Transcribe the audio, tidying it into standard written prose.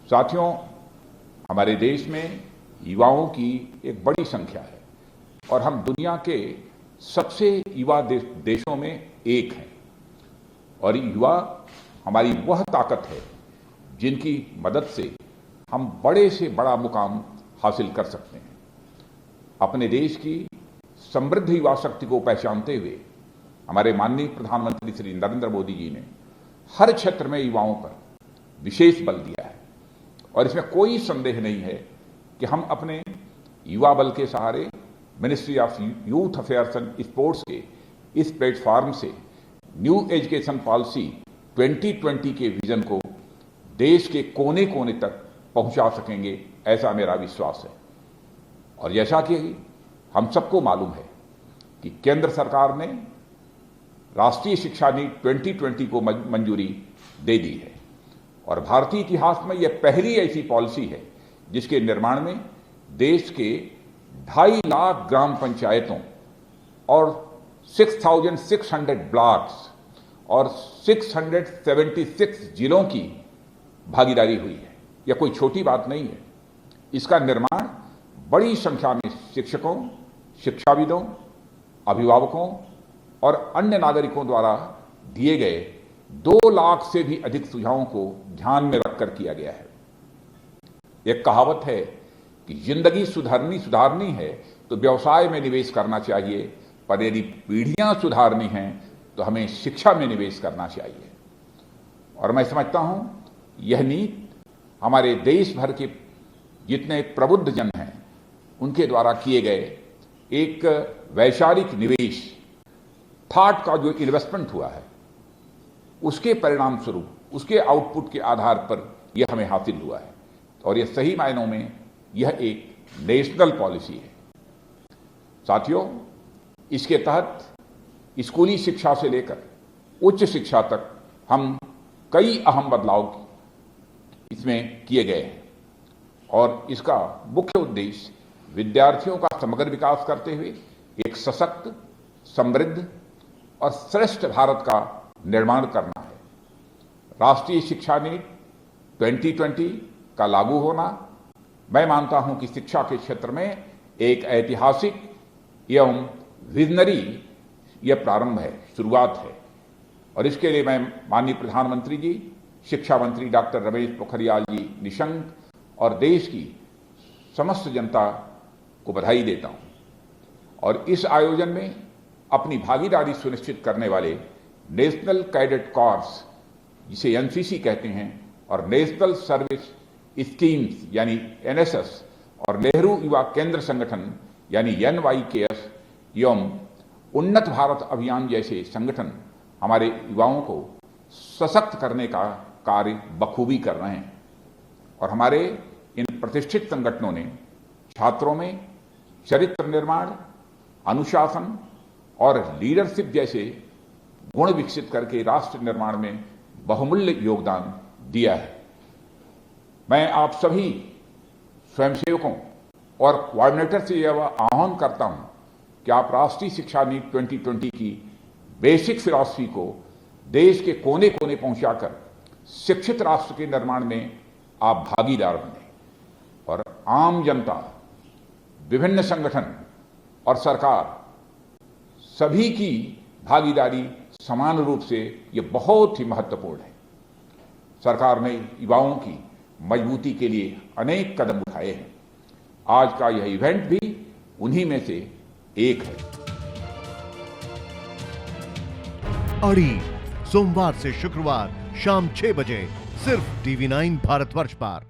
साथियों, हमारे देश में युवाओं की एक बड़ी संख्या है और हम दुनिया के सबसे युवा देशों में एक हैं। और युवा हमारी वह ताकत है जिनकी मदद से हम बड़े से बड़ा मुकाम हासिल कर सकते हैं। अपने देश की समृद्ध युवा शक्ति को पहचानते हुए हमारे माननीय प्रधानमंत्री श्री नरेंद्र मोदी जी ने हर क्षेत्र में युवाओं पर विशेष बल दिया है और इसमें कोई संदेह नहीं है कि हम अपने युवा बल के सहारे ministry of youth affairs and sports के इस प्लेटफॉर्म से न्यू एजुकेशन पॉलिसी 2020 के विजन को देश के कोने कोने तक पहुंचा सकेंगे, ऐसा मेरा विश्वास है। और जैसा कि हम सबको मालूम है कि केंद्र सरकार ने राष्ट्रीय शिक्षा नीति 2020 को मंजूरी दे दी है और भारतीय इतिहास में यह पहली ऐसी पॉलिसी है जिसके निर्माण में देश के 2.5 लाख ग्राम पंचायतों और 6,600 ब्लॉक्स और 676 जिलों की भागीदारी हुई है। यह कोई छोटी बात नहीं है। इसका निर्माण बड़ी संख्या में शिक्षकों, शिक्षाविदों, अभिभावकों और अन्य नागरिकों द्वारा दिए गए 2 लाख से भी अधिक सुझावों को ध्यान में रखकर किया गया है। एक कहावत है कि जिंदगी सुधारनी है तो व्यवसाय में निवेश करना चाहिए, पर यदि पीढ़ियां सुधारनी हैं तो हमें शिक्षा में निवेश करना चाहिए। और मैं समझता हूं यह नीति हमारे देश भर के जितने प्रबुद्ध जन हैं उनके द्वारा किए गए एक वैचारिक निवेश, थॉट का जो इन्वेस्टमेंट हुआ है, उसके परिणाम स्वरूप, उसके आउटपुट के आधार पर यह हमें हासिल हुआ है और यह सही मायनों में यह एक नेशनल पॉलिसी है। साथियों, इसके तहत स्कूली शिक्षा से लेकर उच्च शिक्षा तक हम कई अहम बदलाव इसमें किए गए हैं और इसका मुख्य उद्देश्य विद्यार्थियों का समग्र विकास करते हुए एक सशक्त, समृद्ध और श्रेष्ठ भारत का निर्माण करना है। राष्ट्रीय शिक्षा नीति 2020 का लागू होना, मैं मानता हूं कि शिक्षा के क्षेत्र में एक ऐतिहासिक एवं विजनरी यह प्रारंभ है, शुरुआत है। और इसके लिए मैं माननीय प्रधानमंत्री जी, शिक्षा मंत्री डॉक्टर रमेश पोखरियाल जी निशंक और देश की समस्त जनता को बधाई देता हूं। और इस आयोजन में अपनी भागीदारी सुनिश्चित करने वाले नेशनल कैडेट कॉर्प्स, जिसे एनसीसी कहते हैं, और नेशनल सर्विस स्कीम्स यानी एनएसएस और नेहरू युवा केंद्र संगठन यानी NYKS एवं उन्नत भारत अभियान जैसे संगठन हमारे युवाओं को सशक्त करने का कार्य बखूबी कर रहे हैं। और हमारे इन प्रतिष्ठित संगठनों ने छात्रों में चरित्र निर्माण, अनुशासन और लीडरशिप जैसे गुण विकसित करके राष्ट्र निर्माण में बहुमूल्य योगदान दिया है। मैं आप सभी स्वयंसेवकों और कोऑर्डिनेटर से यह आह्वान करता हूं कि आप राष्ट्रीय शिक्षा नीति 2020 की बेसिक फिलॉसफी को देश के कोने कोने पहुंचाकर शिक्षित राष्ट्र के निर्माण में आप भागीदार बने और आम जनता, विभिन्न संगठन और सरकार सभी की भागीदारी समान रूप से ये बहुत ही महत्वपूर्ण है। सरकार ने युवाओं की मजबूती के लिए अनेक कदम उठाए हैं। आज का यह इवेंट भी उन्हीं में से एक है। अड़ी सोमवार से शुक्रवार शाम 6 बजे सिर्फ TV9 भारतवर्ष पर।